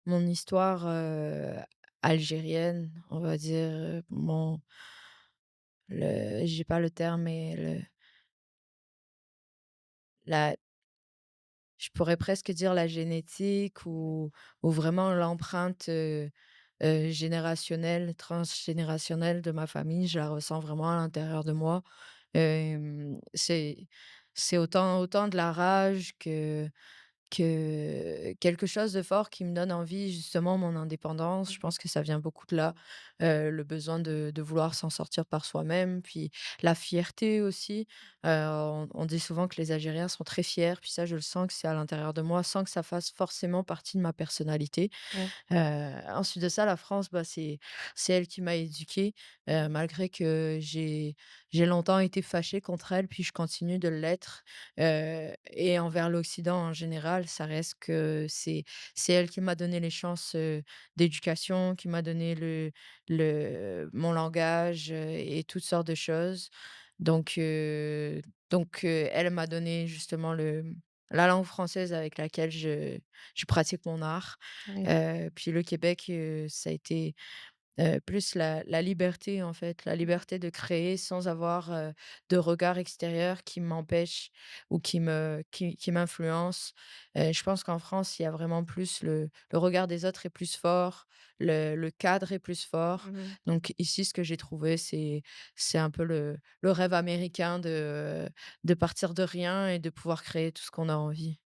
mon histoire, algérienne, on va dire, j'ai pas le terme, mais la je pourrais presque dire la génétique ou vraiment l'empreinte, générationnelle, transgénérationnelle de ma famille, je la ressens vraiment à l'intérieur de moi. C'est autant de la rage que quelque chose de fort qui me donne envie, justement, mon indépendance. Je Mmh. pense que ça vient beaucoup de là, le besoin de vouloir s'en sortir par soi-même, puis la fierté aussi. On dit souvent que les Algériens sont très fiers, puis ça, je le sens que c'est à l'intérieur de moi, sans que ça fasse forcément partie de ma personnalité. Ouais. Ensuite de ça, la France, bah, c'est elle qui m'a éduquée, malgré que j'ai longtemps été fâchée contre elle, puis je continue de l'être, et envers l'Occident en général, ça reste que c'est elle qui m'a donné les chances, d'éducation, qui m'a donné mon langage, et toutes sortes de choses. Donc heu elle m'a donné justement la langue française avec laquelle je pratique mon art. Ouais. Puis le Québec, ça a été, plus la liberté, en fait, la liberté de créer sans avoir, de regard extérieur qui m'empêche ou qui m'influence. Je pense qu'en France, il y a vraiment plus le regard des autres est plus fort, le cadre est plus fort. Mmh. Donc ici, ce que j'ai trouvé, c'est un peu le rêve américain de partir de rien et de pouvoir créer tout ce qu'on a envie.